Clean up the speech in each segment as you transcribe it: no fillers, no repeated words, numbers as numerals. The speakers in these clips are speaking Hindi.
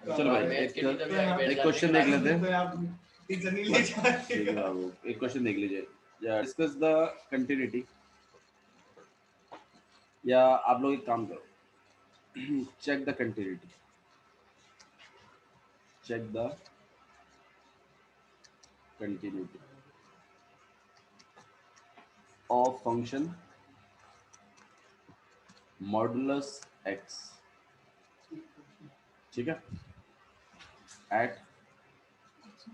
चलो भाई एक क्वेश्चन देख लेते हैं। ठीक है बाबू, एक क्वेश्चन देख लीजिए। डिस्कस द कंटिन्यूटी, या आप लोग एक काम करो, check the continuity, check the continuity of function modulus x, ठीक है, एट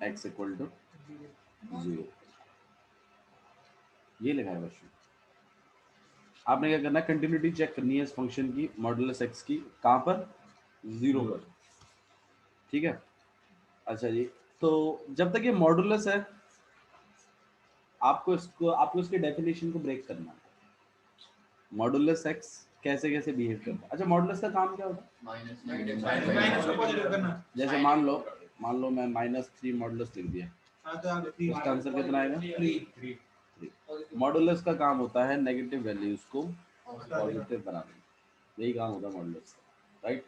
एक्स इक्वल टू 0। ये लिखा है क्वेश्चन। आपने क्या करना है, कंटिन्यूटी चेक करनी है इस फंक्शन की मॉडुलस एक्स की, कहाँ पर, 0 पर, ठीक है। अच्छा जी, तो जब तक ये मॉडुलस है आपको इसके डेफिनेशन को ब्रेक करना है। मॉडुलस एक्स कैसे कैसे बिहेव करता है। अच्छा, मॉडुलस का काम क्या होता है, जैसे मान लो मैं -3 मॉडुलस लिख दिया, उसका आंसर कितना आएगा, 3। मॉडुलस का काम होता है नेगेटिव वैल्यूज को पॉजिटिव बनाना, यही काम होता है मॉडुलस का, राइट।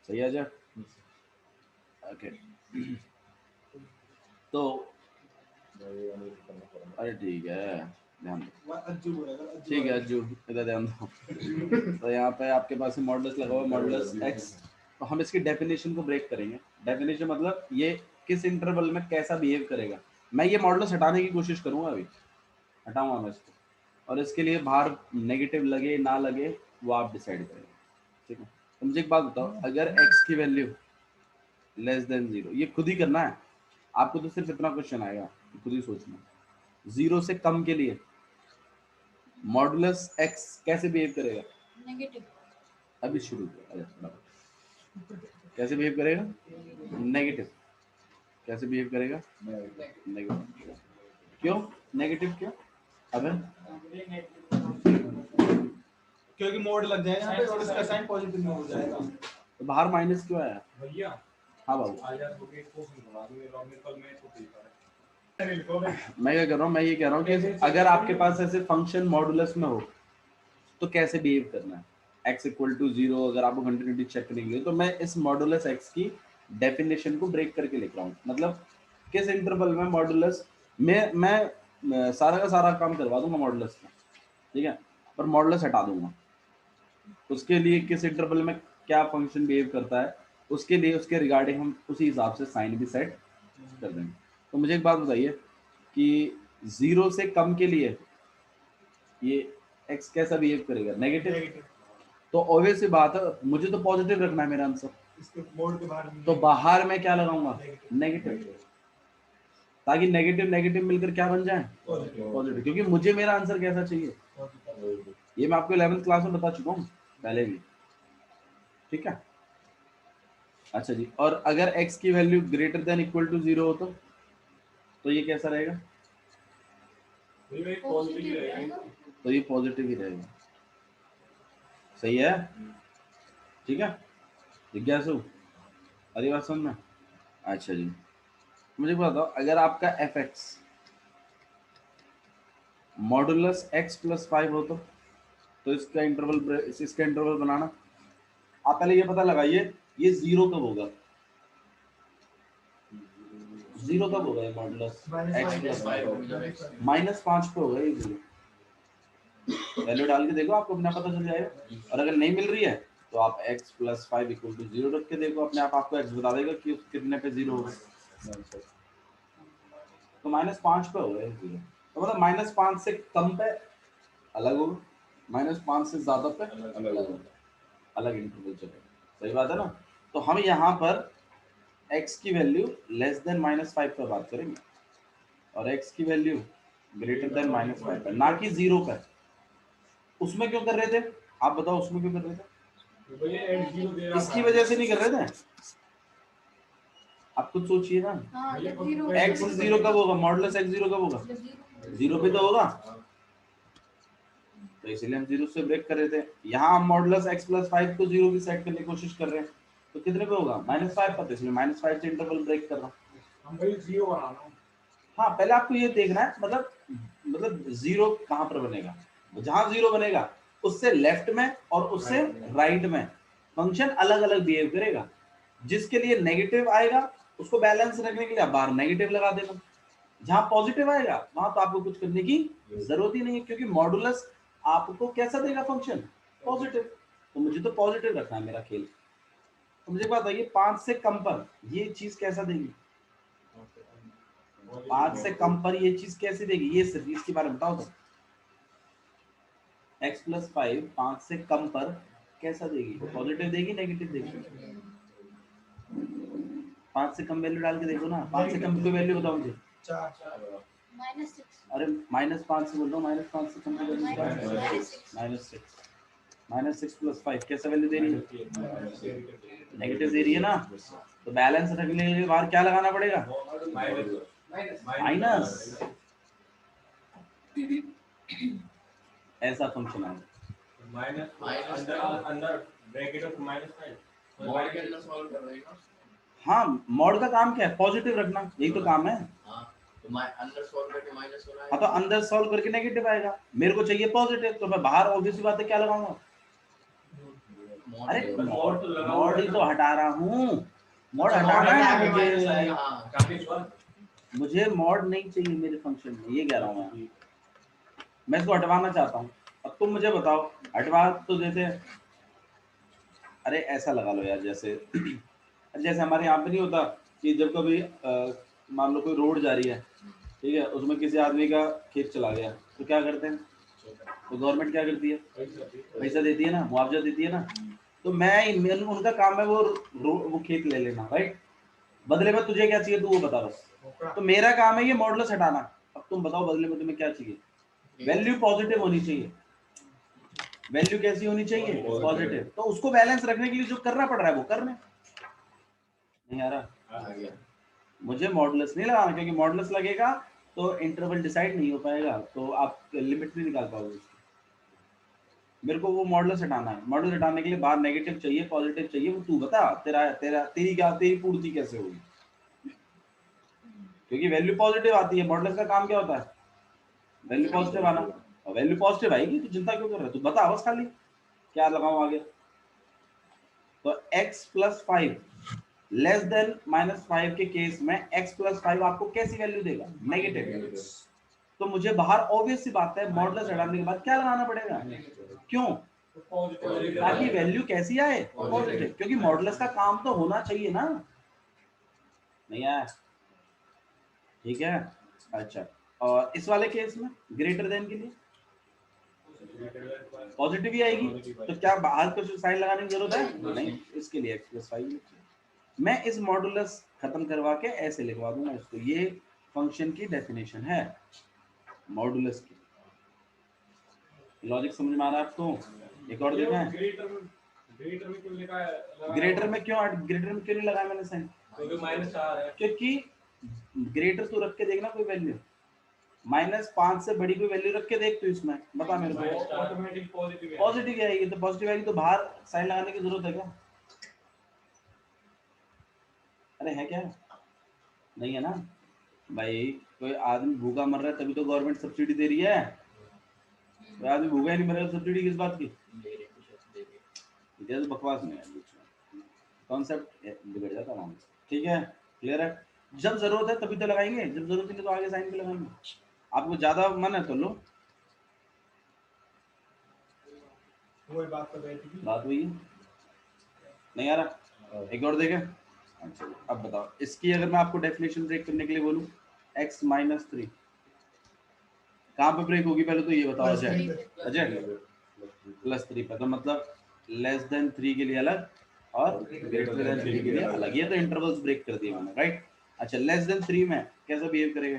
सही है जब, ओके। तो अरे ठीक है, ध्यान दो, ठीक है अज्जू, इधर ध्यान दो। तो यहाँ पे आपके पास मॉडुलस लगा हुआ है, मॉडुलस एक्स। तो हम इसकी डेफिनेशन को ब्रेक करेंगे। डेफिनेशन मतलब ये किस इंटरवल में कैसा बिहेव करेगा। मैं ये मॉडुलस हटाने की कोशिश करूंगा, अभी हटाऊंगा मैं इसको, और इसके लिए बाहर नेगेटिव लगे ना लगे वो आप डिसाइड करेंगे, ठीक है। तो मुझे एक बात बताओ, अगर x की वैल्यू लेस देन 0, ये खुद ही करना है आपको, तो सिर्फ इतना क्वेश्चन आएगा, खुद ही सोचना। 0 से कम के लिए मॉडुलस x कैसे बिहेव करेगा, नेगेटिव। अभी शुरू किया, कैसे बिहेव करेगा, नेगेटिव। कैसे बिहेव करेगा, नेगेटिव। क्यों नेगेटिव, क्यों, अबे क्योंकि मोड लग जाएगा यहाँ पे और इसका साइन पॉजिटिव में हो जाएगा। तो बाहर माइनस क्यों आया भैया? हाँ बाबू, मैं क्या कर रहा हूँ, मैं ये कह रहा हूँ कि अगर आपके पास ऐसे फंक्शन मॉडुलस में हो तो कैसे बिहेव करना है, x इक्वल टू 0। अगर आपको कंटिन्यूटी चेक करने के लिए, तो मैं इस मॉडुलस x की डेफिनेशन को ब्रेक करके लिख रहा हूँ। मतलब किस इंटरवल में मॉडुलस मैं सारा का सारा काम करवा दूंगा मॉडुलस का, ठीक है, पर मॉडुलस हटा दूंगा। उसके लिए किस इंटरवल में क्या फंक्शन बिहेव करता है, उसके लिए उसके रिगार्डिंग हम उसी हिसाब से साइन भी सेट कर देंगे। तो मुझे एक बात बताइए कि 0 से कम के लिए ये x कैसा बिहेव करेगा, नेगेटिव। तो ऑब्वियस सी बात है, मुझे तो पॉजिटिव रखना है मेरा आंसर, इसके मोड के बाहर तो बाहर में क्या लगाऊंगा, नेगेटिव, ताकि नेगेटिव नेगेटिव मिलकर क्या बन जाए, पॉजिटिव। क्योंकि मुझे मेरा आंसर कैसा चाहिए, ये मैं आपको 11th क्लास में बता चुका हूँ पहले भी, ठीक है। अच्छा जी, और अगर x की value greater than equal to 0 हो तो ये कैसा रहेगा, तो ये पॉजिटिव ही रहेगा, सही है, ठीक है। जिज्ञासु, अरे बात समझ में। अच्छा जी, मुझे बताओ, अगर आपका fx मॉडुलस x प्लस 5 हो तो इसका इंटरवल बनाना। आप पहले ये पता लगाइए ये 0 कब होगा, 0 कब होगा ये मॉडुलस x प्लस 5 -5 पे होगा ये 0। वैल्यू डाल के देखो, आपको अपना पता चल जाएगा। और अगर नहीं मिल रही है तो आप x प्लस 5 इक्वल टू 0 रख के देखो, अपने आप आपको x बता देगा कि कितने पे 0 होगा। तो -5 पे होगा ये 0, तो मतलब -5 से कम पे अलग होगा, -5 से ज्यादा पे अलग होगा, अलग इंटरवल चलेगा, सही बात है ना। तो हम यहाँ पर x की वैल्यू लेस देन -5 पर बात करेंगे, और x की वैल्यू ग्रेटर देन -5 पर, ना कि 0 पर। उसमें क्यों कर रहे थे, आप बताओ, उसमें क्यों कर रहे थे, इसकी वजह से नहीं कर रहे थे, आप खुद सोचिए ना। x 0 कब होगा, मॉडुलस x 0 कब होगा, 0 पे तो होगा, तो इसलिए हम 0 से ब्रेक कर रहे थे। यहाँ हम मॉडुलस x प्लस 5 को 0 की सेट करने की कोशिश कर रहे हैं, तो कितने पे होगा, -5 पर, इसलिए -5 से इंटरवल ब्रेक कर रहा हूँ। हम भाई 0 बनाना है। हाँ, पहले आपको ये देखना है, मतलब 0 कहाँ पर बनेगा, जहां 0 बनेगा उससे लेफ्ट में और उससे राइट में फंक्शन अलग अलग बिहेव करेगा। जिसके लिए नेगेटिव आएगा उसको बैलेंस रखने के लिए आप बाहर नेगेटिव लगा देना, जहां पॉजिटिव आएगा वहां तो आपको कुछ करने की जरूरत ही नहीं है, क्योंकि मॉडुलस आपको कैसा देगा फंक्शन, पॉजिटिव। तो मुझे तो पॉजिटिव रखना है मेरा खेल। तो मुझे बताइए 5 से कम पर ये चीज कैसा देगी, 5 से कम पर ये चीज कैसे देगी, ये सिर्फ इसके बारे में बताओ तो। x प्लस 5 5 से कम पर कैसा देगी, पॉजिटिव देगी नेगेटिव देगी? 5 से कम वैल्यू डाल के देखो ना, 5 से कम की वैल्यू बताओ मुझे। -6 अरे -5 से बोल रहा हूँ, -5 से कम की वैल्यू क्या है? -6 -6 प्लस 5 कैसा वैल्यू दे रही है, नेगेटिव दे रही है ना। तो बैलेंस रखने के लिए बाहर क्या लगाना पड़ेगा, माइनस। ऐसा फंक्शन है हाँ, मॉड का काम क्या है, पॉजिटिव रखना, यही तो काम है। हाँ तो अंदर सॉल्व करके नेगेटिव आएगा, मेरे को चाहिए पॉजिटिव, तो मैं बाहर ऑब्वियसली बात है क्या लगाऊंगा, अरे मॉड ही तो हटा रहा हूँ, मॉड हटाना है मुझे मॉड नहीं चाहिए मेरे फंक्शन में, ये कह रहा हूँ मैं इसको हटवाना चाहता हूँ। अब तुम मुझे बताओ हटवा तो जैसे, अरे ऐसा लगा लो यार, जैसे जैसे हमारे यहाँ पे नहीं होता कि जब कभी मान लो कोई रोड जा रही है, ठीक है, उसमें किसी आदमी का खेत चला गया, तो क्या करते हैं, तो गवर्नमेंट क्या करती है, पैसा देती है ना, मुआवजा देती है ना। तो उनका काम है वो खेत ले लेना, राइट, बदले में तुझे क्या चाहिए तू वो बता बस। तो मेरा काम है ये मॉडुलस हटाना। अब तुम बताओ बदले में तुम्हें क्या चाहिए, वैल्यू पॉजिटिव होनी चाहिए, वैल्यू कैसी होनी चाहिए, पॉजिटिव। तो उसको बैलेंस रखने के लिए जो करना पड़ रहा है वो करना, नहीं आ रहा, मुझे मॉडुलस नहीं लगाना, क्योंकि मॉडुलस लगेगा तो इंटरवल डिसाइड नहीं हो पाएगा, तो आप लिमिट नहीं निकाल पाओगे उसकी। मेरे को वो मॉडुलस हटाना है, मॉडुलस हटाने के लिए बाहर नेगेटिव चाहिए पॉजिटिव चाहिए, वो तू बता तेरी पूर्ति कैसे होगी, क्योंकि वैल्यू पॉजिटिव आती है, मॉडुलस का काम क्या होता है, वैल्यू पॉजिटिव आना, और वैल्यू पॉजिटिव आएगी तो चिंता क्यों कर रहा है, तू बता बस खाली क्या लगाऊं आगे। तो x प्लस 5 लेस देन -5 के केस में x प्लस 5 आपको कैसी वैल्यू देगा, नेगेटिव। तो मुझे बाहर ऑब्वियस सी बात है मॉडुलस हटाने के बाद क्या लगाना पड़ेगा, क्यों, ताकि वैल्यू कैसी आए, पॉजिटिव, क्योंकि मॉडुलस का काम तो होना चाहिए ना, नहीं आया, ठीक है। अच्छा, और इस वाले केस में ग्रेटर देन के लिए पॉजिटिव ही आएगी, तो क्या बाहर कुछ साइन लगाने की जरूरत है, नहीं, इसके लिए x प्लस 5। मैं इस मॉडुलस खत्म करवा के ऐसे लिखवा दूंगा इसको, ये फंक्शन की डेफिनेशन है मॉडुलस की। लॉजिक समझ में आ रहा है आपको, एक और देखा है, ग्रेटर में क्यों नहीं लगाया मैंने साइन, क्योंकि ग्रेटर तो रख के देखना कोई वैल्यू, -5 से बड़ी कोई वैल्यू रख के देख, तो इसमें बता मेरे को पॉजिटिव आएगी, तो पॉजिटिव आएगी तो बाहर साइन लगाने की जरूरत है क्या, अरे है क्या, नहीं है ना भाई। कोई आदमी भूखा मर रहा है तभी तो गवर्नमेंट सब्सिडी दे रही है, कोई आदमी भूखा ही नहीं मरेगा, सब्सिडी किस बात की, तो बकवास नहीं है, कॉन्सेप्ट बिगड़ जाता है, ठीक है, क्लियर है। जब जरूरत है तभी तो लगाएंगे, जब जरूरत नहीं तो आगे साइन पे लगाएंगे, आपको ज्यादा मन है तो लो, वही बात कर रहे थे, बात हुई है, नहीं आ रहा, एक और देखें। अच्छा अब बताओ, इसकी अगर मैं आपको डेफिनेशन ब्रेक करने के लिए बोलूं, x - 3 कहाँ पे ब्रेक होगी, पहले तो ये बताओ अजय, अजय +3 पे, तो मतलब लेस देन 3 के लिए अलग और ग्रेटर देन 3 के लिए अलग, ये तो इंटरवल्स ब्रेक कर दिए मैंने, राइट। अच्छा लेस देन 3 में कैसा बिहेव करेगा,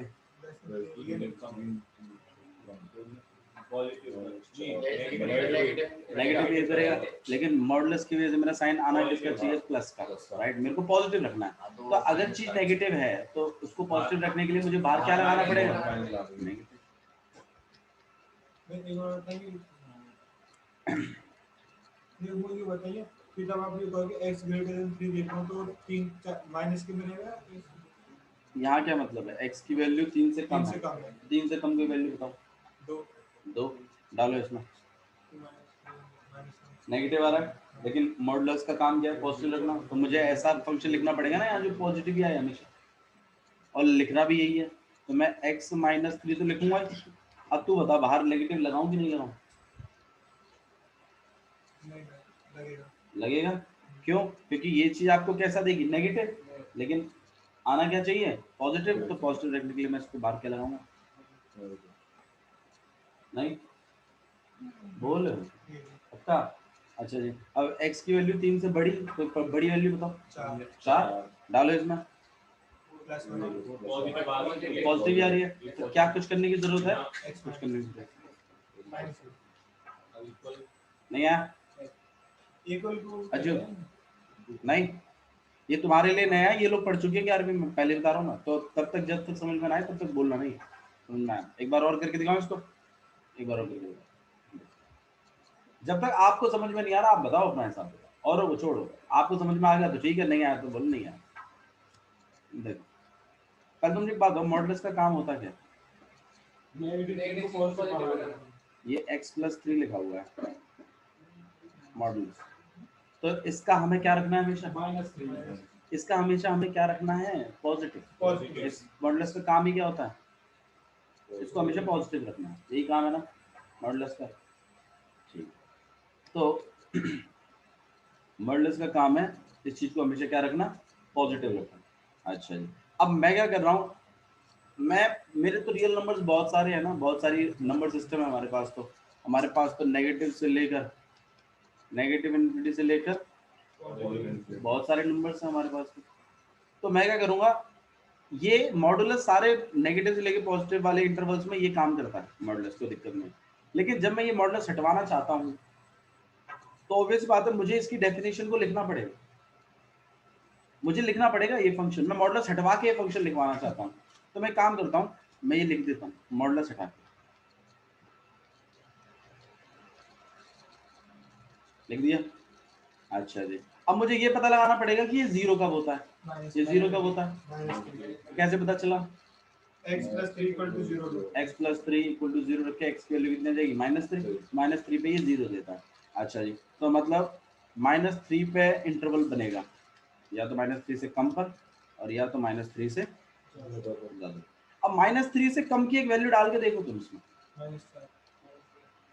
नेगेटिव बिहेव करेगा, लेकिन मॉडुलस की वजह से मेरा साइन आना किसका चाहिए, प्लस का, राइट, मेरे को पॉजिटिव रखना है। तो अगर चीज नेगेटिव है तो उसको पॉजिटिव रखने के लिए मुझे बाहर क्या लगाना पड़ेगा, बताइए फिर जब आप ये कहोगे x ग्रेटर देन 3 देखो तो 3 माइनस के मिलेगा, यहाँ क्या मतलब है, x की वैल्यू 3 से कम है, 3 से कम की वैल्यू बताओ, 2 डालो इसमें, नेगेटिव आ रहा है, लेकिन मॉडुलस का काम क्या है, पॉजिटिव रखना, तो मुझे ऐसा फंक्शन लिखना पड़ेगा ना यहाँ जो पॉजिटिव ही आए हमेशा, और लिखना भी यही है। तो मैं x माइनस 3 तो लिखूंगा ही। अब तू बता बाहर नेगेटिव लगाऊं कि नहीं लगाऊं? नहीं लगेगा। लगेगा। क्यों? क्योंकि ये चीज आपको कैसा देगी, नेगेटिव, लेकिन आना क्या चाहिए, पॉजिटिव। तो पॉजिटिव रखने के लिए मैं इसको बाहर क्या लगाऊंगा? नहीं बोल पक्का? अच्छा जी, अब x की वैल्यू 3 से बड़ी, तो बड़ी वैल्यू बताओ। 4 डालो इसमें, प्लस पॉजिटिव आ रही है, तो क्या कुछ करने की जरूरत है? कुछ करने की जरूरत माइनस नहीं है। इक्वल टू अजू नहीं, ये तुम्हारे लिए नया है, ये लोग पढ़ चुके हैं 11वीं में, पहले बता रहा हूँ ना। तो तब तक जब तक समझ में ना आए तब तक बोलना नहीं, सुनना है। एक बार और करके दिखाओ इसको, एक बार और करके दिखाओ। जब तक आपको समझ में नहीं आ रहा आप बताओ अपना हिसाब से, औरों को छोड़ो। आपको समझ में आ गया तो ठीक है, नहीं आया तो बोलो नहीं आया। देखो पहले तुम एक बात हो, मॉडुलस का काम होता क्या है? ये x+3 लिखा हुआ है मॉडुलस, तो इसका हमें क्या रखना है हमेशा? इसका हमेशा हमें क्या रखना है, पॉजिटिव। इस मॉडुलस का काम ही क्या होता है, इसको हमेशा पॉजिटिव रखना है, यही काम है ना मॉडुलस का। ठीक, तो मॉडुलस का काम है इस चीज को हमेशा क्या रखना, पॉजिटिव रखना। अच्छा जी, अब मैं क्या कर रहा हूँ, मैं मेरे तो रियल नंबर्स बहुत सारे हैं ना, बहुत सारी नंबर सिस्टम है हमारे पास। तो हमारे पास तो नेगेटिव से लेकर, नेगेटिव इन्फिनिटी से लेकर बहुत सारे नंबर्स हैं हमारे पास। तो मैं क्या करूंगा, ये मॉडुलस सारे नेगेटिव से लेकर पॉजिटिव वाले इंटरवल्स में ये काम करता है मॉडुलस, कोई दिक्कत नहीं। लेकिन जब मैं ये मॉडुलस हटवाना चाहता हूँ तो ऑब्वियस बात है मुझे इसकी डेफिनेशन को लिखना पड़ेगा, मुझे लिखना पड़ेगा ये फंक्शन। मैं मॉडुलस हटवा के ये फंक्शन लिखवाना चाहता हूँ, तो मैं काम करता हूँ, मैं ये लिख देता हूँ मॉडुलस हटा के, लिख दिया। अच्छा जी, अब मुझे ये पता लगाना पड़ेगा कि ये जीरो कब होता है, ये जीरो कब होता है, कैसे पता चला? x+3 = 0 x+3 = 0 रख के x की वैल्यू कितनी आ जाएगी, -3 पे ये जीरो देता है। अच्छा जी, तो मतलब -3 पे इंटरवल बनेगा, या तो -3 से कम पर और या तो -3 से ज्यादा। अब -3 से कम की एक वैल्यू डाल के देखो तुम इसमें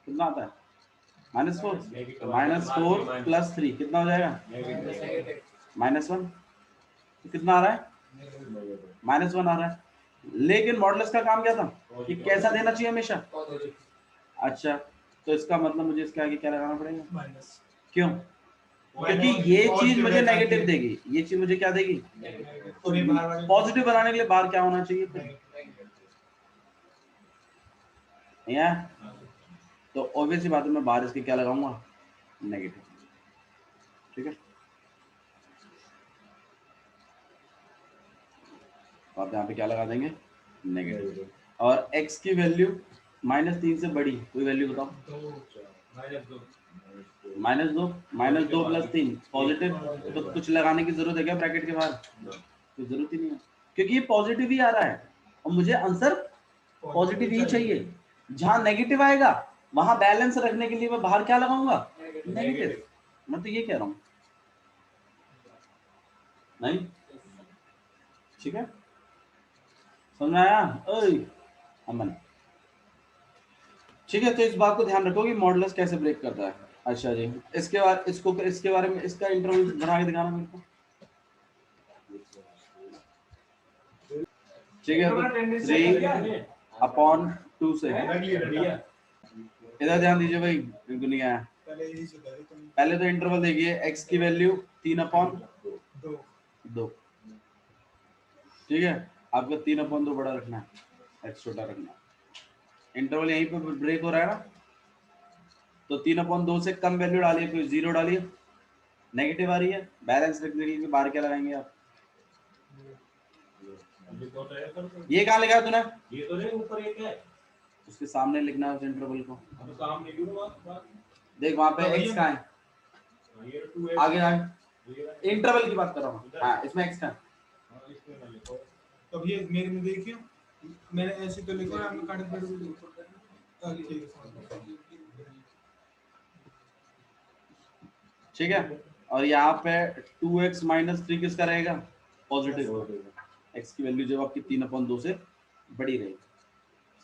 कितना आता है, -4। तो -4 + 3 कितना हो जाएगा, -1। तो कितना आ रहा है, -1 आ रहा है। लेकिन मॉडुलस का काम क्या था, कि कैसा देना चाहिए हमेशा। अच्छा, तो इसका मतलब मुझे इसके आगे क्या लगाना पड़ेगा, माइनस, क्यों? क्योंकि ये चीज मुझे नेगेटिव देगी, ये चीज मुझे क्या देगी, तो पॉजिटिव बनाने के लिए बाहर क्या होना चाहिए फिर, या तो ऑब्वियस सी बात है मैं बाहर इसके क्या लगाऊंगा, नेगेटिव। ठीक है, तो आप यहाँ पे क्या लगा देंगे, नेगेटिव। और x की वैल्यू -3 से बड़ी कोई वैल्यू बताओ, -2 -2 + 3 पॉजिटिव। तो कुछ लगाने की जरूरत है क्या ब्रैकेट के बाहर, कोई जरूरत ही नहीं है, क्योंकि ये पॉजिटिव ही आ रहा है और मुझे आंसर पॉजिटिव ही चाहिए। जहां नेगेटिव आएगा वहां बैलेंस रखने के लिए मैं बाहर क्या लगाऊंगा, नेगेटिव। मैं तो ये कह रहा हूँ, नहीं ठीक है, समझ में आया? ओए अमन, ठीक है। तो इस बात को ध्यान रखो कि मॉडुलस कैसे ब्रेक करता है। अच्छा जी, इसके बाद इसके बारे में इसका इंटरवल बना के दिखाना मेरे को। ठीक है, तो 3/2 से इधर ध्यान दीजिए भाई, बिल्कुल नहीं आया। पहले तो इंटरवल देखिए, x की वैल्यू 3/2। ठीक है, आपको 3/2 बड़ा रखना है, x छोटा रखना है। इंटरवल यहीं पे ब्रेक हो रहा है ना, तो 3/2 से कम वैल्यू डालिए, फिर 0 डालिए, नेगेटिव आ रही है, बैलेंस रखने के लिए बाहर क्या लगाएंगे आप, ये कहाँ लिखा है तूने, ये तो नहीं ऊपर एक है, उसके सामने लिखना है उस इंटरवल को, देख वहां पे x कहाँ है, आगे आगे इंटरवल की बात कर रहा हूँ। हाँ, इसमें x कहाँ है, तो ये मेरे में देखिए, मैंने ऐसे तो लिखा है, आपने काट दिया। ठीक है, ठीक है। और यहाँ पे 2x माइनस 3 किसका रहेगा? पॉजिटिव। x की वैल्यू जब आपकी 3/2 से बड़ी रहेगी।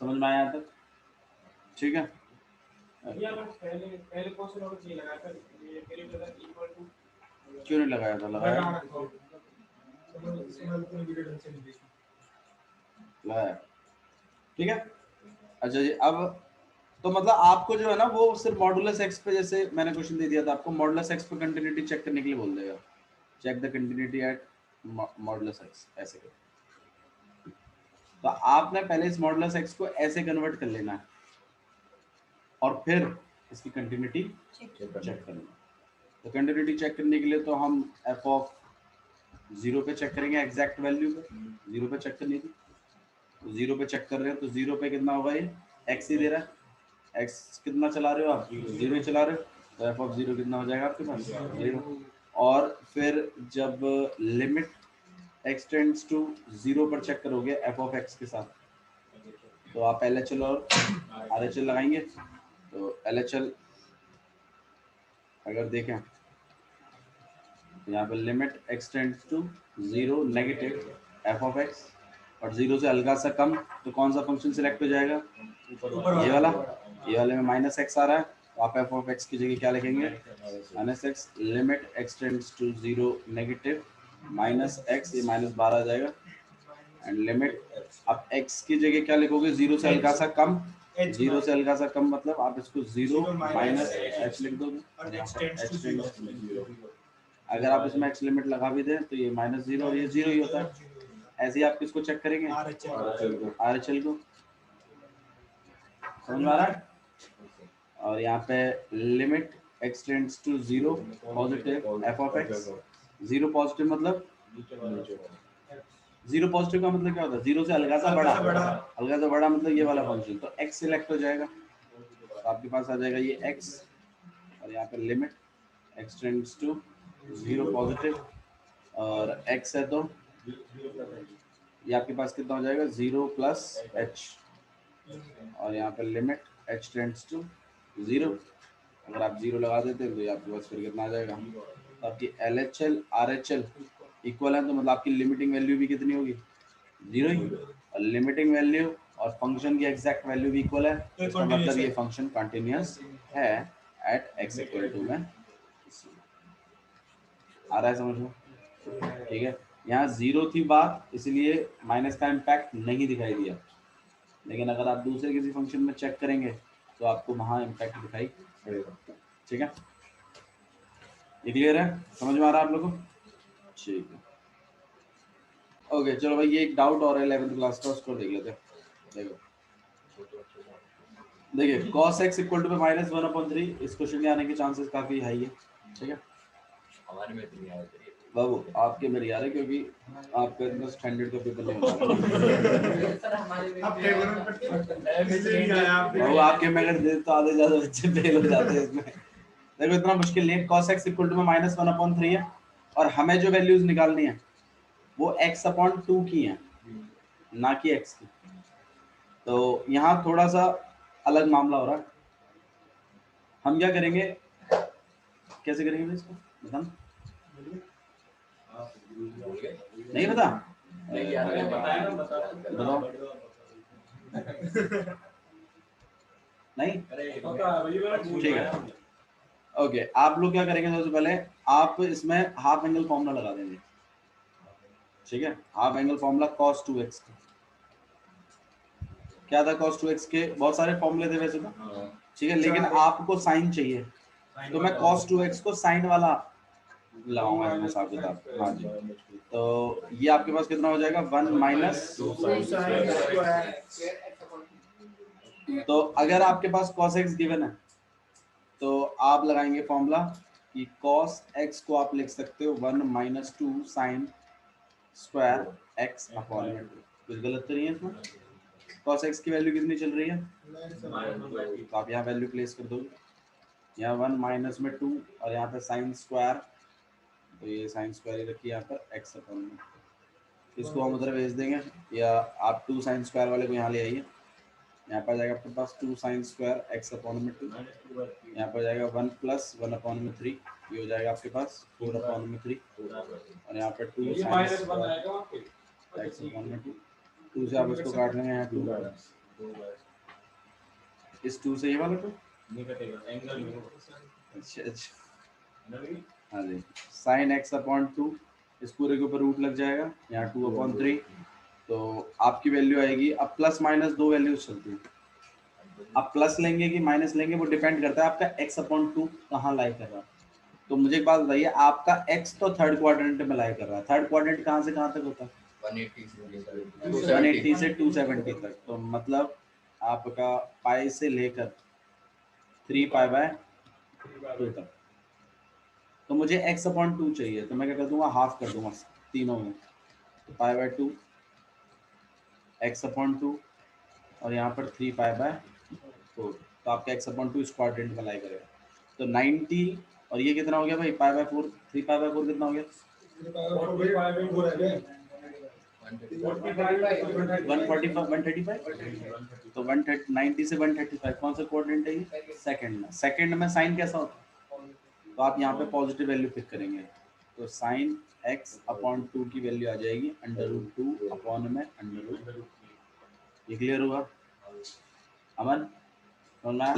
समझ में आया यहाँ तक? ठीक है। पहले क्वेश्चन और ये लगाया था, ये ग्रेटर देन इक्वल टू क्यों नहीं लगाया था? लगाया लगाया। ठीक है। अच्छा जी, अब तो मतलब आपको जो है ना वो सिर्फ मॉडुलस एक्स पे, जैसे मैंने क्वेश्चन दे दिया था आपको, मॉडुलस एक्स पे कंटिन्यूटी चेक करने के लिए बोल देगा, check the continuity at modulus x, ऐसे कर। तो आपने पहले इस मॉडुलस एक्स को ऐसे कन्वर्ट कर लेना है और फिर इसकी कंटिन्यूटी चेक करना। तो कंटिन्यूटी चेक करने के लिए तो हम एफ ऑफ 0 पे चेक करेंगे, एग्जैक्ट वैल्यू पे 0 पे चेक करनी थी। तो 0 पे चेक कर रहे हैं तो 0 पे कितना होगा? ये x ही दे रहा है, x कितना चला रहे हो आप? 0 ही चला रहे हो, तो एफ ऑफ 0 कितना हो जाएगा आपके पास? 0। और फिर जब लिमिट x टेंड्स टू 0 पर चेक करोगे एफ ऑफ x के साथ, तो आप LHL और RHL लगाएंगे। तो LHL अगर देखें यहाँ पे limit x tends to 0 negative f of x और 0 से हल्का सा कम, तो कौन सा फंक्शन सिलेक्ट हो जाएगा? ये वाला। ये वाले में माइनस एक्स आ रहा है, तो आप एफ ऑफ एक्स की जगह क्या लिखेंगे? Minus x limit x tends to 0 negative minus x, ये -12 आ जाएगा। एंड लिमिट, अब एक्स की जगह क्या लिखोगे? 0 से हल्का सा कम। 0 से हल्का सा कम मतलब आप इसको 0 माइनस एच लिख दोगे। अगर आप इसमें एक्स लिमिट लगा भी दें तो ये -0 और ये 0 ही होता है। ऐसे ही आप किसको चेक करेंगे? RHL को। समझ में आ रहा है? और यहाँ पे limit x tends to 0 positive f of x। 0 positive मतलब 0 पॉजिटिव का मतलब क्या होता है? 0 से हल्का सा बड़ा। हल्का सा बड़ा मतलब ये वाला फंक्शन, तो x सिलेक्ट हो जाएगा, तो आपके पास आ जाएगा ये x। और यहाँ पे limit x tends to 0 positive और x है, तो ये आपके पास कितना हो जाएगा? 0 प्लस h। और यहाँ पे लिमिट h टेंड्स टू 0, अगर आप 0 लगा देते हैं तो ये आपके पास फिर कितना आ जाएगा? तो आपकी LHL RHL इक्वल है, तो मतलब आपकी लिमिटिंग वैल्यू भी कितनी होगी? 0 ही। और लिमिटिंग वैल्यू और फंक्शन की एग्जैक्ट वैल्यू भी इक्वल है, तो इसका मतलब ये फंक्शन कंटिन्यूअस है एट x इक्वल टू में। आ रहा है समझ में? ठीक है। यहाँ 0 थी बात, इसलिए माइनस का इम्पैक्ट नहीं दिखाई दिया, लेकिन अगर आप दूसरे किसी फंक्शन में चेक करेंगे तो आपको वहाँ इम्पैक्ट दिखाई देगा। ठीक है, ये क्लियर है? समझ में आ रहा है आप लोगों को? ठीक है, ओके चलो भाई, ये एक डाउट और है 11th क्लास का, उसको देख लेते हैं। देखो देखिए cos x इक्वल टू -1/3, इस क्वेश्चन के आने के चांसेस काफी हाई है। ठीक है, हमारे में इतनी आए थे बाबू आपके मेरे यार है, क्योंकि आपका इतना स्टैंडर्ड का पेपर नहीं होता। सर हमारे में अब टेबल में बाबू आपके में अगर दे तो आधे ज्यादा बच्चे फेल हो जाते हैं इसमें। देखो इतना मुश्किल नहीं है, cos x इक्वल टू में -1/3 है और हमें जो वैल्यूज निकालनी है वो x/2 की है, ना कि x की। तो यहाँ थोड़ा सा अलग मामला हो रहा है। हम क्या करेंगे, कैसे करेंगे भाई इसको बताना? नहीं पता? बताओ। नहीं? ठीक है, ओके आप लोग क्या करेंगे, सबसे पहले आप इसमें हाफ एंगल फॉर्मूला लगा देंगे। ठीक है, half angle formula cos 2x का क्या था? cos 2x के बहुत सारे फॉर्मूले थे वैसे तो, ठीक है, लेकिन आपको साइन चाहिए, तो मैं cos 2x को साइन वाला लगाऊंगा इसमें हिसाब किताब। हाँ जी, तो ये आपके पास कितना हो जाएगा? 1 माइनस। तो अगर आपके पास cos x गिवन है तो आप लगाएंगे फॉर्मूला कि cos x को आप लिख सकते हो 1 - 2 sin स्क्वायर x अपॉन में 2। कुछ गलत तो नहीं है इसमें? cos x की वैल्यू कितनी चल रही है? तो आप यहाँ वैल्यू प्लेस कर दोगे, यहाँ 1 माइनस में 2 और यहाँ पे साइन स्क्वायर, तो ये साइन स्क्वायर ही रखिए यहाँ पर x अपॉन में। इसको हम उधर भेज देंगे, या आप 2 साइन स्क्वायर वाले को यहाँ ले आइए, यहाँ पर आ जाएगा आपके पास 2 साइन स्क्वायर एक्स अपॉन में 2, यहाँ पर आ जाएगा 1 प्लस 1 अपॉन में 3, ये हो जाएगा आपके पास 4 अपॉन में 3, और यहाँ पर 2 ये साइन माइनस 1 स्क्वायर आएगा वहाँ पे एक्स अपॉन में 2, 2 से आप इसको काट लेंगे यहाँ 2, इस 2 से ये वाला 2, नहीं कटेगा एंगल अच्छा अच्छा, हाँ जी, साइन एक्स अपॉन 2, इस पूरे के ऊपर रूट लग जाएगा, यहाँ 2 अपॉन 3, तो आपकी वैल्यू आएगी, अब प्लस माइनस दो वैल्यूज चलती है, आप प्लस लेंगे कि माइनस लेंगे वो डिपेंड करता है आपका एक्स अपॉन 2 कहाँ लाई कर रहा है। तो मुझे एक बात बताइए, आपका एक्स तो थर्ड क्वाड्रेंट में लाई कर रहा है, थर्ड क्वाड्रेंट कहाँ से कहाँ तक होता है? 180 से 270 तक, तो मतलब आपका पाई से लेकर 3 पाई बाय 2 तक, तो मुझे x अपॉन 2 चाहिए, तो मैं क्या कर दूंगा, हाफ कर दूंगा तीनों में, तो पाई बाय 2 x अपॉन 2 और यहाँ पर 3 पाई बाय 4, तो आपका x अपॉन 2 इस क्वाड्रेंट में लाई करेगा, तो 90, और ये कितना हो गया भाई, पाई बाय 4, 3 पाई बाय 4 कितना हो गया, 145 135, तो 190 से 135 कौन सा क्वाड्रेंट है ये, सेकंड में, सेकंड में साइन कैसा होता है, तो आप यहाँ पे पॉजिटिव वैल्यू पिक करेंगे, तो साइन x अपॉन 2 की वैल्यू आ जाएगी √2 अपॉन में √, ये क्लियर हुआ अमन, बोलना है?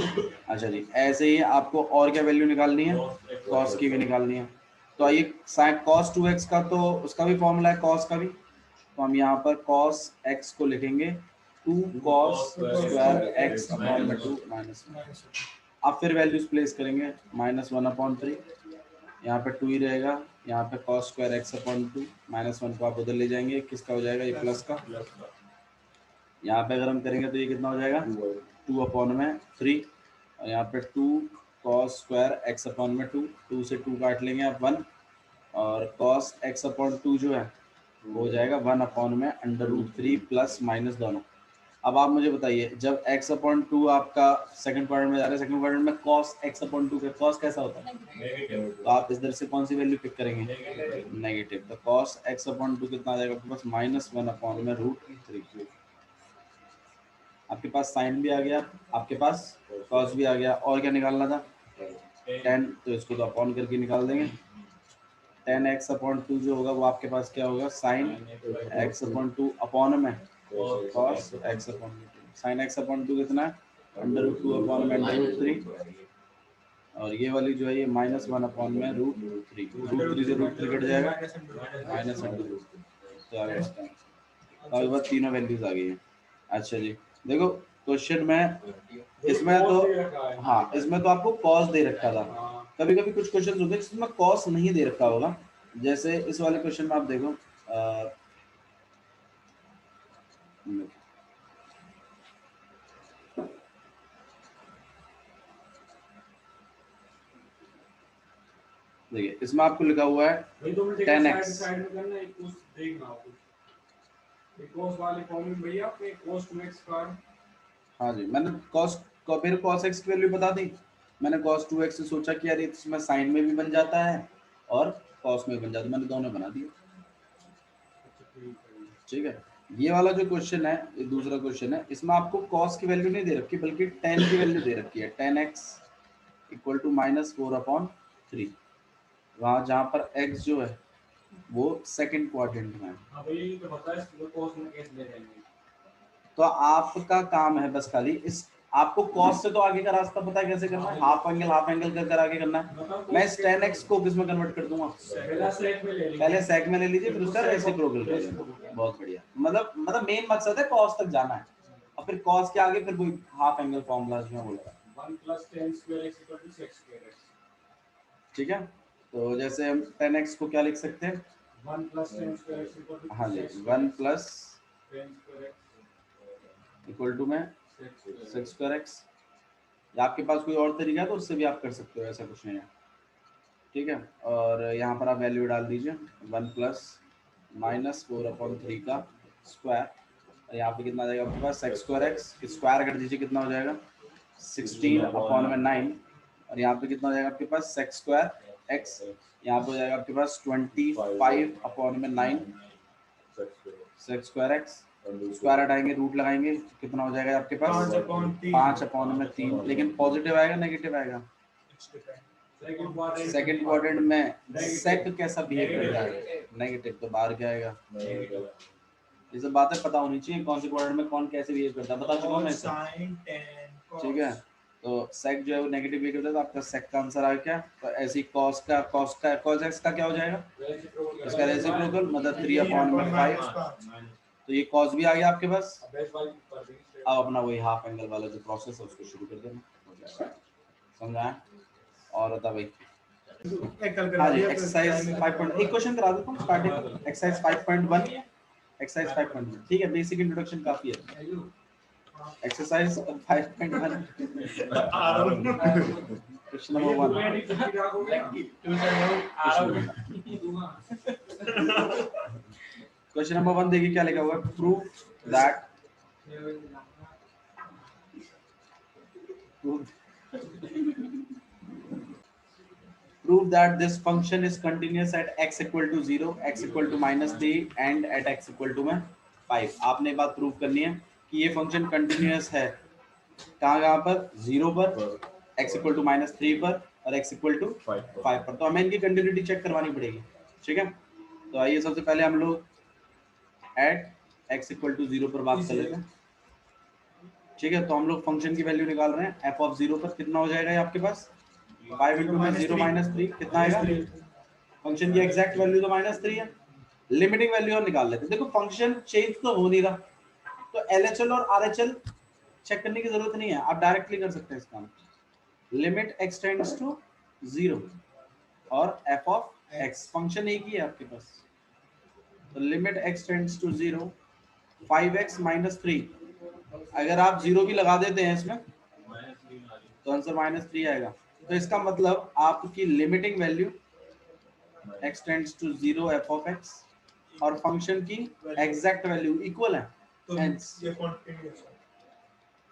अच्छा जी, ऐसे ही आपको और क्या वैल्यू निकालनी है, कॉस की भी निकालनी है, तो आइए साइन cos 2x का तो उसका भी फॉर्मूला है cos का भी, तो हम यहाँ पर cos x को लिखेंगे 2 cos स्क्वायर x अपॉन में 2 माइनस, अब फिर वैल्यूज प्लेस करेंगे, -1/3, यहाँ पे 2 ही रहेगा, यहाँ पे cos स्क्वायर x अपॉन 2, -1 को आप उधर ले जाएंगे, किसका हो जाएगा, ये प्लस का, यहाँ पे अगर हम करेंगे तो ये कितना हो जाएगा 2 अपॉन में 3, और यहाँ पे 2 cos स्क्वायर x अपॉन में 2, 2 से 2 काट लेंगे आप 1, और cos x अपॉन 2 जो है वो हो जाएगा 1 अपॉन में √3 प्लस माइनस दोनों। अब आप मुझे बताइए, जब x अपॉन 2 आपका सेकंड क्वाड्रेंट में जा रहा है, सेकंड क्वाड्रेंट में cos x अपॉन 2 का cos कैसा होता है, तो आप इस तरह से कौन सी वैल्यू पिक करेंगे, नेगेटिव, तो cos x अपॉन 2 कितना आ जाएगा आपके पास, -1 अपॉन में √3, आपके पास साइन भी आ गया, आपके पास कॉस भी आ गया, और क्या निकालना था, 10, तो इसको तो अपॉन करके निकाल देंगे, 10x अपॉन 2 जो होगा वो आपके पास क्या होगा, साइन x अपॉन 2 अपॉन में cos x upon 2, sine x upon 2 कितना है, √2 अपॉन में √3, और ये वाली जो है ये -1 अपॉन में √3, √3 से √3 कट जाएगा, -√2, तो आ गया इसका आंसर। और बाद तीनों वैल्यूज आ गई है। अच्छा जी, देखो क्वेश्चन में इसमें तो, हाँ इसमें तो आपको कॉस दे रखा था, कभी कभी कुछ क्वेश्चन होते हैं जिसमें कॉस नहीं दे रखा होगा, जैसे इस वाले क्वेश्चन में आप देखो, देखिए इसमें आपको लिखा हुआ है भाई 2 मिनट 10x, साइड में करना, एक कुछ देखना हो कुछ, एक cos वाले फॉर्म में भैया आपने cos 2x कार्ड, हाँ जी, मैंने cos को फिर cos x की वैल्यू बता दी, मैंने cos 2x से सोचा कि यार इसमें साइन में भी बन जाता है और cos में भी बन जाता है, मैंने दोनों बना दिए, ठीक है। ये वाला जो क्वेश्चन है, ये दूसरा क्वेश्चन है, इसमें आपको cos की वैल्यू नहीं दे रखी बल्कि tan की वैल्यू दे रखी है, tan x इक्वल टू -4/3, वहाँ जहाँ पर x जो है वो सेकंड क्वाड्रेंट में है, हां भाई ये तो पता है इसको cos में कैसे ले जाएंगे, तो आपका काम है बस खाली इस, आपको cos से तो आगे का रास्ता पता है कैसे करना है, हाफ एंगल कर कर आगे करना है, मैं इस tan x को किस में कन्वर्ट कर दूंगा, पहला सेक में ले लीजिए, पहले सेक में ले लीजिए फिर उसका रेसिप्रोकल कर देना, बहुत बढ़िया, मतलब मेन मकसद है cos तक जाना है, और फिर cos के आगे फिर कोई हाफ एंगल फॉर्मूला जो है वो लगा, 1 + tan square x = sec square x, ठीक है। तो जैसे हम tan x को क्या लिख सकते हैं, 1 + tan स्क्वायर x = हाँ जी, sec 1 plus tan square x equal to में sec सेक स्क्वायर x, या आपके पास कोई और तरीका है तो उससे भी आप कर सकते हो, ऐसा कुछ नहीं है, ठीक है। और यहाँ पर आप वैल्यू डाल दीजिए 1 प्लस -4/3 का स्क्वायर, और यहाँ पे कितना आ जाएगा आपके पास सेक स्क्वायर एक्स, स्क्वायर कर दीजिए कितना हो जाएगा 16/9, और यहाँ पे कितना हो जाएगा आपके पास सेक स्क्वायर एक्स, यहाँ पे हो जाएगा आपके पास 25/9 सेक स्क्वायर एक्स, स्क्वायर हटाएंगे, रूट लगाएंगे, कितना हो जाएगा आपके पास? 5/3। लेकिन पॉजिटिव आएगा नेगेटिव आएगा? सेकंड क्वाड्रेंट में सेक कैसा बिहेव करता है? नेगेटिव, तो बाहर क्या आएगा? ये सब बातें पता होनी चाहिए, कौन से क्वाड्रेंट में कौन कैसे बिहेव करता है, बता चुका हूं मैं इसे। ठीक है, तो सेक जो है वो नेगेटिव बिहेव करता है, तो आपका सेक का आंसर आ गया क्या? तो ऐसी cos x का क्या हो जाएगा? इसका रेसिप्रोकल, मतलब 3/5। तो ये cos भी आ गया आपके पास। अब अपना वही हाफ एंगल वाला जो प्रोसेस है उसको शुरू कर देना, हो जाएगा। समझा? और बता भाई। हाँ जी, एक्सरसाइज 5. एक क्वेश्चन करा देता हूँ स्टार्टिंग। एक्सरसाइज 5.1, एक्सरसाइज 5.1, ठीक है, बेसिक इंट्रोडक्शन काफी है। Exercise 5.1, question number 1। Question number 1 देखिए क्या लिखा हुआ है। prove that this function is continuous at x equal to 0, x equal to -3 and at x equal to 5। आपने बात प्रूव करनी है कि ये फंक्शन कंटिन्यूअस है कहाँ पर? 0 पर, x equal to -3 पर और x equal to 5 पर। तो हमें इनकी कंटिन्यूटी चेक करवानी पड़ेगी। ठीक है, तो आइए सबसे पहले हम लोग at x equal to 0 पर बात कर लेते हैं। ठीक है, तो हम लोग फंक्शन की वैल्यू निकाल रहे हैं। f of 0 पर कितना हो जाएगा ये आपके पास? 5 into 0 -3 कितना आएगा? फंक्शन की एग्जैक्ट वैल्यू तो -3 है। लिमिटिंग वैल्यू और निकाल लेते हैं। देखो फंक्शन चेंज तो हो नहीं रहा, तो LHL और RHL चेक करने की जरूरत नहीं है, आप डायरेक्टली कर सकते हैं इस काम। लिमिट x टेंड्स टू 0 और f of x, फंक्शन एक ही है आपके पास, तो limit x tends to 0 5x -3। अगर आप 0 भी लगा देते हैं इसमें तो आंसर -3 आएगा। तो इसका मतलब आपकी limiting value x tends to 0 f of x और फंक्शन की एग्जैक्ट वैल्यू इक्वल है, hence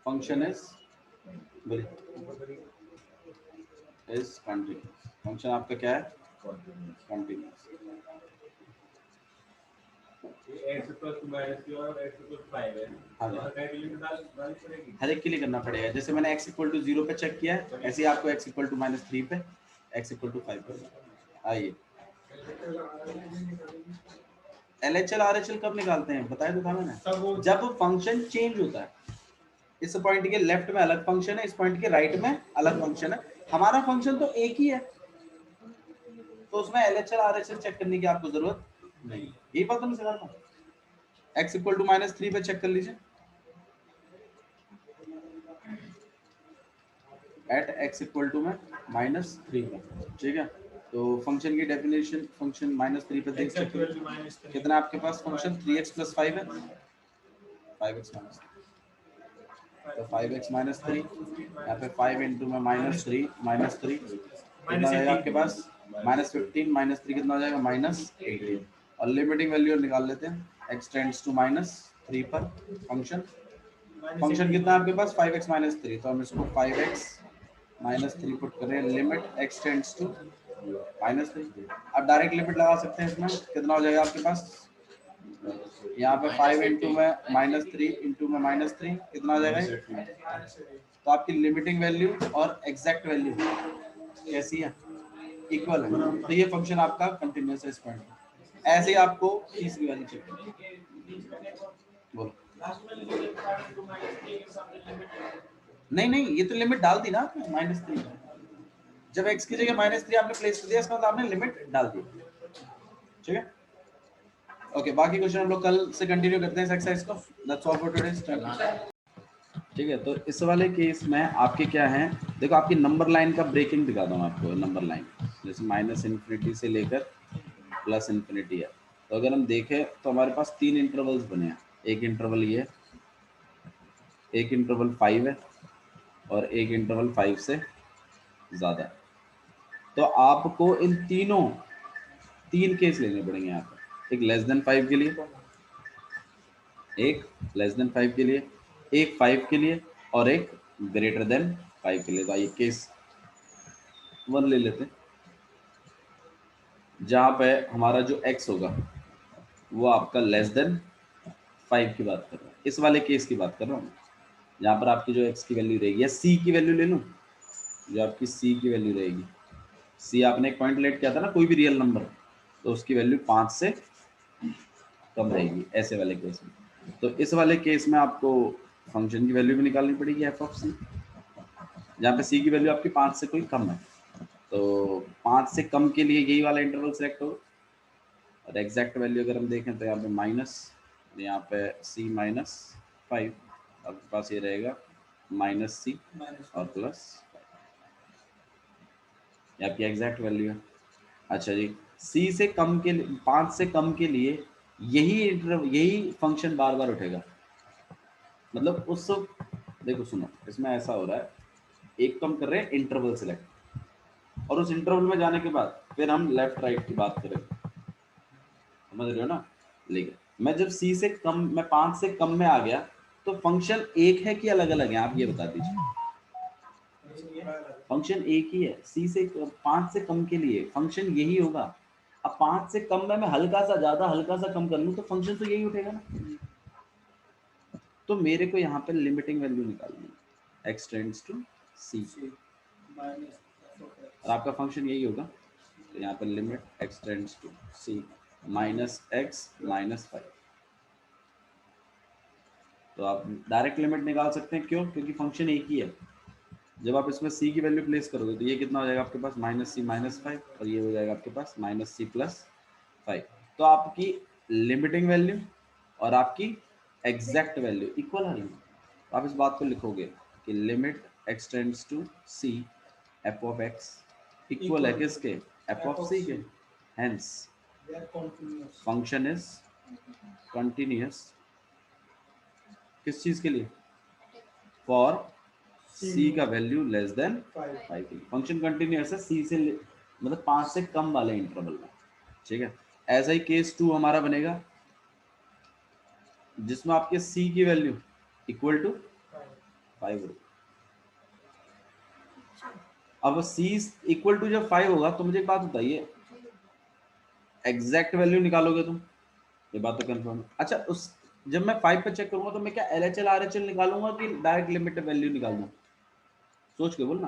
function is continuous. Function आपका क्या है? कंटीन्यूअस। हर एक के लिए करना पड़ेगा। जैसे मैंने x इक्वल टू 0 पे चेक किया है, ऐसे ही आपको x इक्वल टू -3 पे, x इक्वल टू 5 पे। आइए LHL RHL कब निकालते हैं बताया तो था मैंने, जब फंक्शन चेंज होता है। इस पॉइंट के लेफ्ट में अलग फंक्शन है, इस पॉइंट के राइट में अलग फंक्शन है। हमारा फंक्शन तो एक ही है, तो उसमें LHL RHL चेक करने की आपको जरूरत नहीं। यही बात मैं सिखा रहा हूँ। x इक्वल टू -3 पे चेक कर लीजिए, एट x इक्वल टू में -3 पे। ठीक है, तो फंक्शन की डेफिनेशन, फंक्शन -3 पे देख सकते हैं कितना आपके पास फंक्शन 3x + 5 है, 5x तो 5x -3, यहाँ पे 5 इंटू में -3 कितना आएगा आपके पास? -15 -3 कितना हो जाएगा? -18। और लिमिटिंग वैल्यू निकाल लेते हैं, x टेंड्स टू -3 पर फंक्शन कितना आपके पास? 5x -3, तो हम इसको 5x -3 पुट कर रहे हैं, लिमिट x टेंड्स टू -3। अब डायरेक्ट लिमिट लगा सकते हैं इसमें, कितना हो जाएगा आपके पास? यहाँ पे 5 इंटू में -3 इंटू में -3 कितना हो जाएगा? तो आपकी लिमिटिंग वैल्यू और एग्जैक्ट वैल्यू कैसी है? इक्वल है। तो ये फंक्शन आपका कंटिन्यूअस है इस पॉइंट पे। ऐसे ही आपको तीसरी वाली चेक बोलो। नहीं ये तो लिमिट डाल दी ना आपने -3। जब x की जगह -3 आपने प्लेस कर दिया, इसका मतलब आपने लिमिट डाल दी। ठीक है, ओके, बाकी क्वेश्चन हम लोग कल से कंटिन्यू करते हैं इस एक्सरसाइज को। That's all for today. ठीक है, तो इस वाले केस में आपके क्या है, देखो आपकी नंबर लाइन का ब्रेकिंग दिखा दूँ आपको। नंबर लाइन जैसे -∞ से लेकर +∞ है। तो अगर हम देखें तो हमारे पास 3 इंटरवल्स बने हैं। एक इंटरवल ये, एक इंटरवल 5 है और एक इंटरवल 5 से ज़्यादा है। तो आपको इन तीनों 3 केस लेने पड़ेंगे यहाँ पर। एक <5 के लिए, एक <5 के लिए, एक 5 के लिए और एक >5 के लिए। तो आइए केस 1 ले लेते हैं, जहाँ पे हमारा जो x होगा वो आपका <5 5 की बात कर रहा हूँ, इस वाले केस की बात कर रहा हूँ, यहाँ पर आपकी जो x की वैल्यू रहेगी, या c की वैल्यू ले लूँ, जो आपकी c की वैल्यू रहेगी, c आपने एक पॉइंट लेट किया था ना कोई भी रियल नंबर, तो उसकी वैल्यू 5 से कम रहेगी ऐसे वाले केस में। तो इस वाले केस में आपको फंक्शन की वैल्यू भी निकालनी पड़ेगी एफ ऑफ सी, जहाँ पे सी की वैल्यू आपकी 5 से कोई कम है, तो 5 से कम के लिए यही वाला इंटरवल सेलेक्ट होगा। और एग्जैक्ट वैल्यू अगर हम देखें तो यहाँ पे माइनस, यहाँ पे सी माइनस 5, आपके पास ये रहेगा माइनस सी और प्लस, ये आपकी एग्जैक्ट वैल्यू है। अच्छा जी, सी से कम के लिए, 5 से कम के लिए यही फंक्शन बार बार उठेगा, मतलब उस, देखो सुनो, इसमें ऐसा हो रहा है, एक तो हम कर रहे हैं इंटरवल सिलेक्ट, और उस इंटरवल में जाने के बाद फिर हम लेफ्ट राइट की बात करेंगे, समझ रहे हो ना। लेकिन मैं जब सी से कम, मैं 5 से कम में आ गया, तो फंक्शन एक है कि अलग अलग है, आप ये बता दीजिए। फंक्शन एक ही है, सी से 5 से कम के लिए फंक्शन यही होगा। अब 5 से कम में मैं हल्का सा ज्यादा हल्का सा कम कर लूँ तो फंक्शन तो यही उठेगा ना। तो मेरे को यहाँ पे लिमिटिंग वैल्यू निकालनी है, x टेंड्स टू c, और आपका फंक्शन यही होगा, तो यहाँ पे limit x tends to c minus x minus 5। तो आप डायरेक्ट लिमिट निकाल सकते हैं, क्यों? क्योंकि फंक्शन एक ही है। जब आप इसमें c की वैल्यू प्लेस करोगे तो ये कितना हो जाएगा आपके पास, माइनस सी माइनस 5, और ये हो जाएगा आपके पास माइनस सी प्लस 5। तो आपकी लिमिटिंग वैल्यू और आपकी एग्जैक्ट वैल्यू इक्वल आ रही है। आप इस बात को लिखोगे कि limit x tends to c f of x equal है किसके, f ऑफ c के, हेंस फंक्शन इज कंटिन्यूअस। किस चीज के लिए? फॉर c का value less than 5। Function continuous है c से मतलब 5 से कम वाले इंटरवल में, ठीक है। ऐसा ही केस 2 हमारा बनेगा, जिसमें आपके c की वैल्यू इक्वल टू 5 होगी। अब c इक्वल टू जब 5 होगा तो मुझे एक बात बताइए, एग्जैक्ट वैल्यू निकालोगे तुम, ये बात तो कंफर्म है। अच्छा, उस जब मैं 5 पे चेक करूंगा तो मैं क्या LHL RHL निकालूंगा कि डायरेक्ट लिमिट वैल्यू निकालूंगा? सोच के बोलना।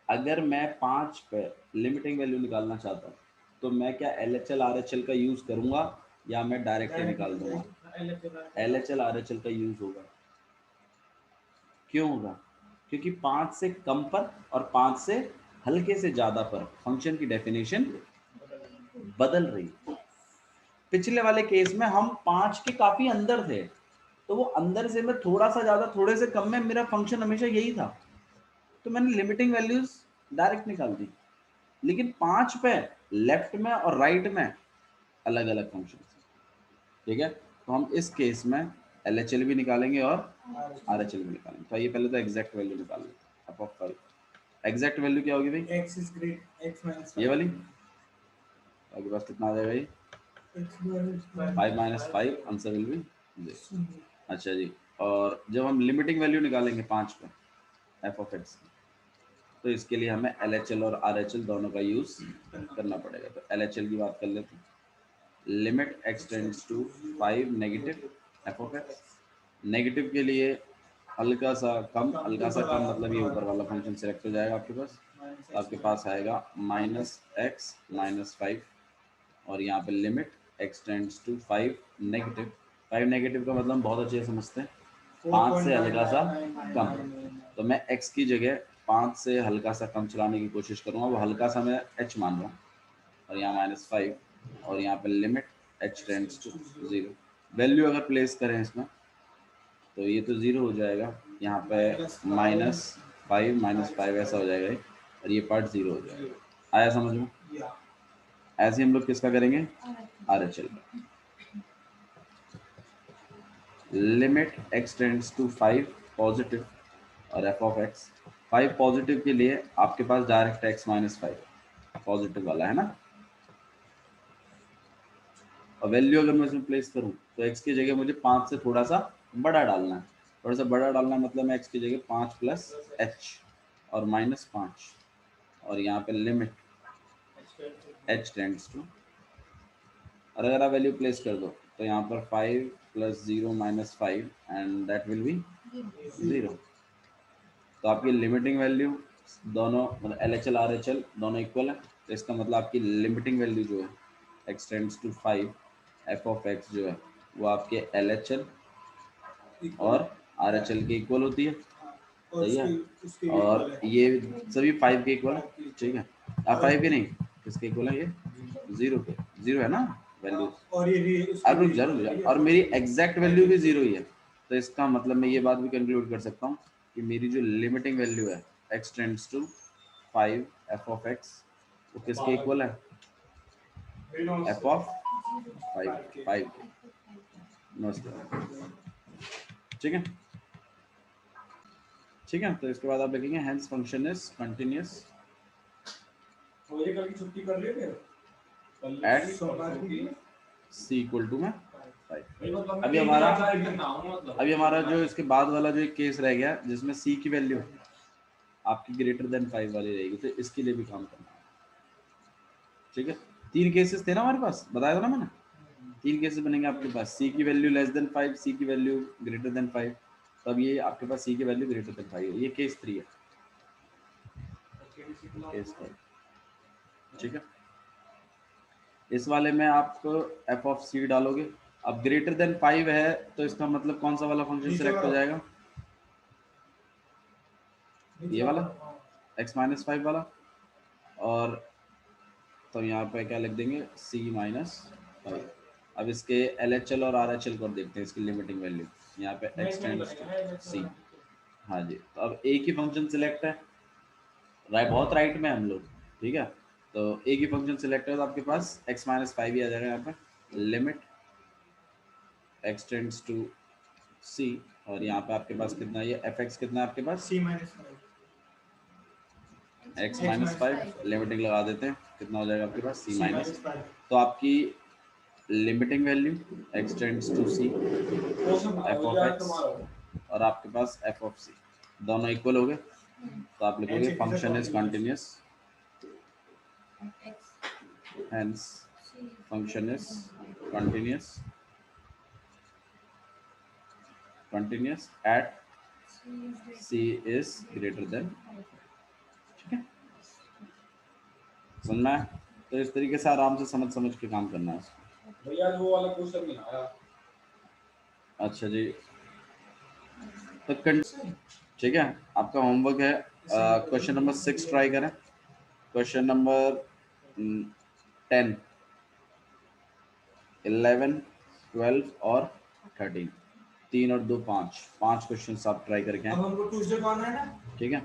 अगर मैं 5 पे लिमिटिंग वैल्यू निकालना चाहता हूँ तो मैं क्या LHL RHL का यूज करूंगा या मैं डायरेक्ट निकाल दूंगा? LHL RHL का यूज होगा। क्यों होगा? क्योंकि 5 से कम पर और 5 से हल्के से ज्यादा पर फंक्शन की डेफिनेशन बदल रही है। पिछले वाले केस में हम 5 के काफी अंदर थे, तो वो अंदर से मैं थोड़ा सा ज्यादा थोड़े से कम में मेरा फंक्शन हमेशा यही था, तो मैंने लिमिटिंग वैल्यूज डायरेक्ट निकाल दी। लेकिन 5 पे लेफ्ट में और राइट में अलग अलग फंक्शन, ठीक है। तो हम इस केस में LHL भी निकालेंगे और RHL भी निकालेंगे। तो ये पहले तो एग्जैक्ट वैल्यू निकाल लेते हैं। f ऑफ 5 एग्जैक्ट वैल्यू क्या होगी भाई? x is great x minus 5 ये वाली आपके पास कितना आ जाएगा ये? 5 माइनस 5, आंसर विल बी 0। अच्छा जी, और जब हम लिमिटिंग वैल्यू निकालेंगे 5 पे f ऑफ x, तो इसके लिए हमें LHL और RHL दोनों का यूज करना पड़ेगा। तो LHL की बात कर लेते हैं। Limit x tends to 5 negative f of x, negative के लिए हल्का सा कम मतलब ये ऊपर वाला फंक्शन सिलेक्ट हो जाएगा आपके पास, तो आपके पास आएगा माइनस x माइनस 5, और यहाँ पे limit x tends to 5 negative. 5 negative का मतलब बहुत अच्छे से समझते हैं, 5 से हल्का सा कम। तो मैं x की जगह 5 से हल्का सा कम चलाने की कोशिश करूँगा, वो हल्का सा मैं h मान रहा हूँ, और यहाँ माइनस 5, और यहाँ पे limit h tends to 0। Value अगर प्लेस करें इसमें तो ये तो 0 हो जाएगा, यहाँ पे माइनस 5 ऐसा हो जाएगा ये, और ये पार्ट 0 हो जाएगा। आया समझ में? ऐसे हम लोग किसका करेंगे? RHL का। Limit x tends to 5 positive और f ऑफ x, 5 पॉजिटिव के लिए आपके पास डायरेक्ट x माइनस 5 पॉजिटिव वाला है ना, और वैल्यू अगर मैं इसमें प्लेस करूं तो x की जगह मुझे 5 से थोड़ा सा बड़ा डालना है। थोड़ा सा बड़ा डालना मतलब मैं x की जगह 5 प्लस h और माइनस 5, और यहाँ पे लिमिट h टेंड्स टू, और अगर आप वैल्यू प्लेस कर दो तो यहाँ पर 5 + 0 - 5 एंड दैट विल बी 0। तो आपकी लिमिटिंग वैल्यू दोनों मतलब LHL RHL दोनों इक्वल है, तो इसका मतलब आपकी लिमिटिंग वैल्यू जो है x टेंड्स टू 5 f(x) जो है वो आपके LHL और RHL के इक्वल होती है, सही है। और ये सभी 5 के इक्वल है, ठीक है। 5 के नहीं, किसके इक्वल है ये? 0 के। 0 है ना वैल्यू, और ये अब रुक जा, और मेरी एग्जैक्ट वैल्यू भी 0 ही है, तो इसका मतलब मैं ये बात भी कंक्लूड कर सकता हूँ कि मेरी जो लिमिटिंग वैल्यू है x टेंड्स टू 5 f(x) वो किसके इक्वल है? f(5) 5 के। नमस्ते, ठीक है, ठीक है। तो इसके बाद आप लिखेंगे हेंस फंक्शन इज कंटिन्यूअस तो ये कल की छुट्टी कर रहे थे एट c इक्वल टू में 5। मतलब अभी हमारा जो इसके बाद वाला जो एक केस रह गया जिसमें c की वैल्यू आपकी ग्रेटर देन 5 वाली रहेगी, तो इसके लिए भी काम करना है, ठीक है। 3 केसेस थे ना हमारे पास, बताया था ना मैंने, 3 केसेस बनेंगे आपके पास, c की वैल्यू लेस देन 5, c की वैल्यू ग्रेटर देन 5, तो अब ये आपके पास c की वैल्यू ग्रेटर देन 5 है, ये केस 3 है, केस 4, ठीक है। इस वाले में आप f(c) डालोगे, अब ग्रेटर देन 5 है तो इसका मतलब कौन सा वाला फंक्शन सिलेक्ट हो जाएगा? ये वाला x - 5 वाला, और तो यहाँ पे क्या लिख देंगे c - 5। अब इसके LHL और RHL को देखते हैं, इसकी लिमिटिंग वैल्यू यहाँ पे x टेंड्स टू c। हाँ जी, तो अब एक ही फंक्शन सिलेक्ट है, बहुत राइट में हम लोग, ठीक है। तो एक ही फंक्शन सिलेक्ट है तो आपके पास x - 5 ही आ जाएगा यहाँ पे, limit x tends to c, और यहाँ पे आपके पास कितना है, ये f(x) कितना है आपके पास? c - 5 x - 5 लिमिटिंग लगा देते हैं, कितना हो जाएगा आपके पास? c - 5 तो आपकी limiting value x tends to c f(x) और आपके पास f(c) दोनों इक्वल हो गए, तो आप लिखोगे function is continuous, hence function is continuous at c is greater than, ठीक है। सुनना है तो इस तरीके से आराम से समझ के काम करना है इसको। भैया वो वाला क्वेश्चन नहीं आया। अच्छा जी, तो ठीक है, आपका होमवर्क है, क्वेश्चन नंबर 6 ट्राई करें, क्वेश्चन नंबर 10, 11, 12 और 13, 3 और 2 5 क्वेश्चन आप ट्राई करके अब हमको ट्यूसडे को आना है ना, ठीक है।